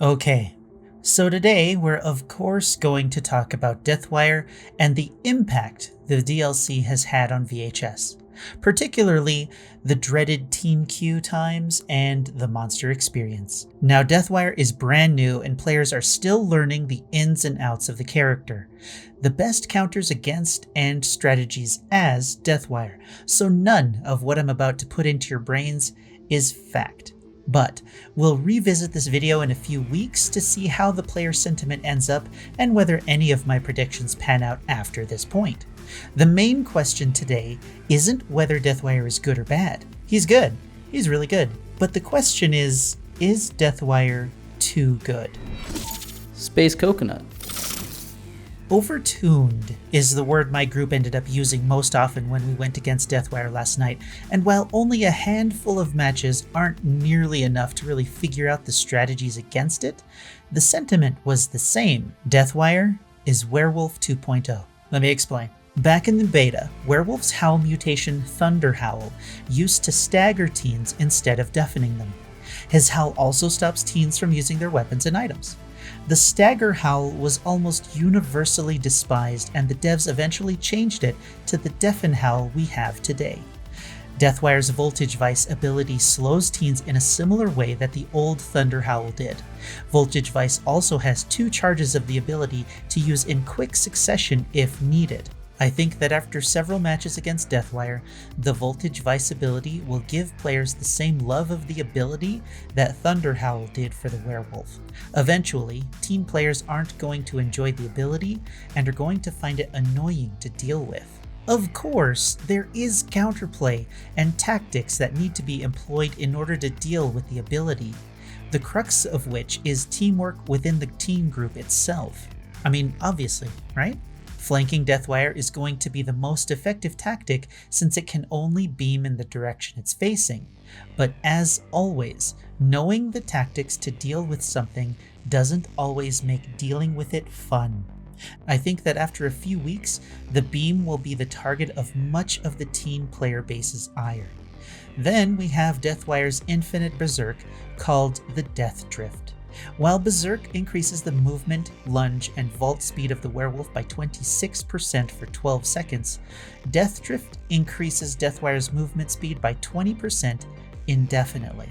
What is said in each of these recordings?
Okay, so today we're of course going to talk about Deathwire and the impact the DLC has had on VHS, particularly the dreaded team queue times and the monster experience. Now, Deathwire is brand new and players are still learning the ins and outs of the character, the best counters against and strategies as Deathwire, so none of what I'm about to put into your brains is fact. But we'll revisit this video in a few weeks to see how the player sentiment ends up and whether any of my predictions pan out after this point. The main question today isn't whether Deathwire is good or bad. He's good. He's really good. But the question is Deathwire too good? Space Coconut. Overtuned is the word my group ended up using most often when we went against Deathwire last night, and while only a handful of matches aren't nearly enough to really figure out the strategies against it, the sentiment was the same. Deathwire is Werewolf 2.0. Let me explain. Back in the beta, Werewolf's Howl mutation Thunder Howl used to stagger teens instead of deafening them. His howl also stops teens from using their weapons and items. The Stagger Howl was almost universally despised, and the devs eventually changed it to the Deafen Howl we have today. Deathwire's Voltage Vice ability slows teens in a similar way that the old Thunder Howl did. Voltage Vice also has 2 charges of the ability to use in quick succession if needed. I think that after several matches against Deathwire, the Voltage Vice ability will give players the same love of the ability that Thunder Howl did for the Werewolf. Eventually, teen players aren't going to enjoy the ability and are going to find it annoying to deal with. Of course, there is counterplay and tactics that need to be employed in order to deal with the ability, the crux of which is teamwork within the team group itself. I mean, obviously, right? Flanking Deathwire is going to be the most effective tactic since it can only beam in the direction it's facing. But as always, knowing the tactics to deal with something doesn't always make dealing with it fun. I think that after a few weeks, the beam will be the target of much of the teen player base's ire. Then we have Deathwire's infinite berserk called the Death Drift. While Berserk increases the movement, lunge, and vault speed of the werewolf by 26% for 12 seconds, Death Drift increases Deathwire's movement speed by 20% indefinitely.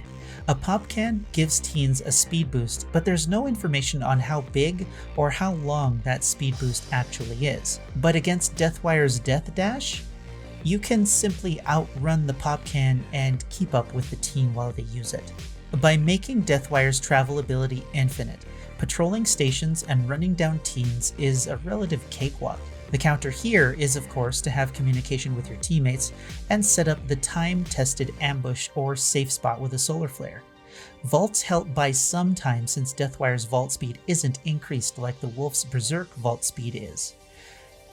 A pop can gives teens a speed boost, but there's no information on how big or how long that speed boost actually is. But against Deathwire's Death Dash, you can simply outrun the pop can and keep up with the teen while they use it. By making Deathwire's travel ability infinite, patrolling stations and running down teens is a relative cakewalk. The counter here is, of course, to have communication with your teammates and set up the time-tested ambush or safe spot with a solar flare. Vaults help by some time since Deathwire's vault speed isn't increased like the Wolf's Berserk vault speed is.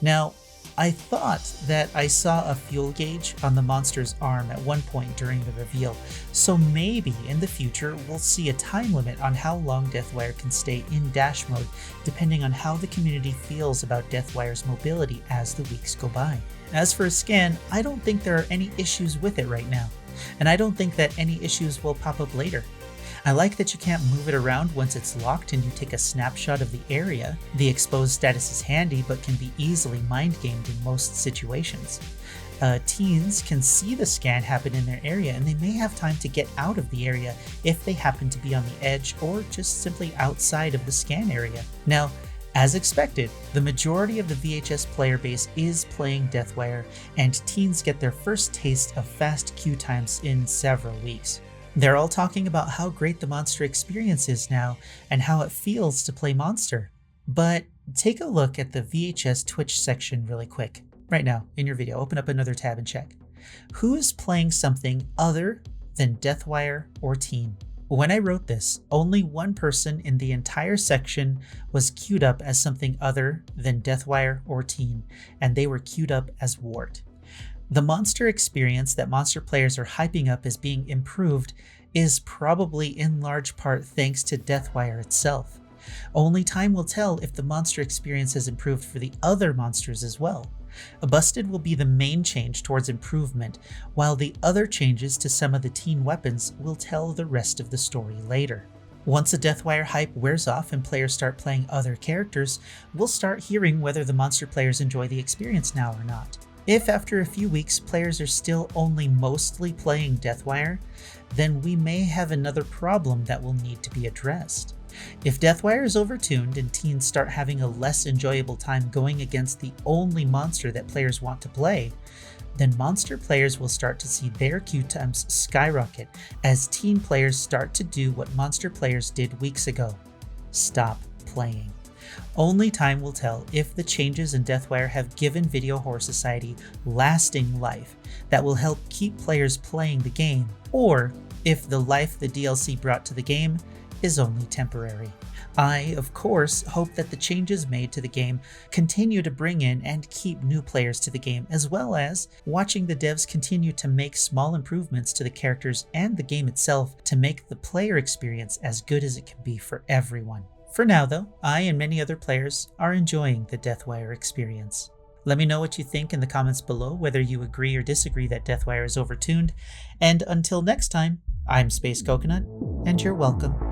Now, I thought that I saw a fuel gauge on the monster's arm at one point during the reveal, so maybe in the future we'll see a time limit on how long Deathwire can stay in dash mode, depending on how the community feels about Deathwire's mobility as the weeks go by. As for a scan, I don't think there are any issues with it right now, and I don't think that any issues will pop up later. I like that you can't move it around once it's locked and you take a snapshot of the area. The exposed status is handy but can be easily mind-gamed in most situations. Teens can see the scan happen in their area and they may have time to get out of the area if they happen to be on the edge or just simply outside of the scan area. Now, as expected, the majority of the VHS player base is playing Deathwire, and teens get their first taste of fast queue times in several weeks. They're all talking about how great the monster experience is now and how it feels to play Monster. But take a look at the VHS Twitch section really quick. Right now, in your video, open up another tab and check. Who is playing something other than Deathwire or Teen? When I wrote this, only one person in the entire section was queued up as something other than Deathwire or Teen, and they were queued up as Wart. The monster experience that monster players are hyping up as being improved is probably in large part thanks to Deathwire itself. Only time will tell if the monster experience has improved for the other monsters as well. Busted will be the main change towards improvement, while the other changes to some of the teen weapons will tell the rest of the story later. Once the Deathwire hype wears off and players start playing other characters, we'll start hearing whether the monster players enjoy the experience now or not. If after a few weeks players are still only mostly playing Deathwire, then we may have another problem that will need to be addressed. If Deathwire is overtuned and teens start having a less enjoyable time going against the only monster that players want to play, then monster players will start to see their queue times skyrocket as teen players start to do what monster players did weeks ago: stop playing. Only time will tell if the changes in Deathwire have given Video Horror Society lasting life that will help keep players playing the game, or if the life the DLC brought to the game is only temporary. I, of course, hope that the changes made to the game continue to bring in and keep new players to the game, as well as watching the devs continue to make small improvements to the characters and the game itself to make the player experience as good as it can be for everyone. For now though, I and many other players are enjoying the Deathwire experience. Let me know what you think in the comments below, whether you agree or disagree that Deathwire is overtuned, and until next time, I'm Space Coconut, and you're welcome.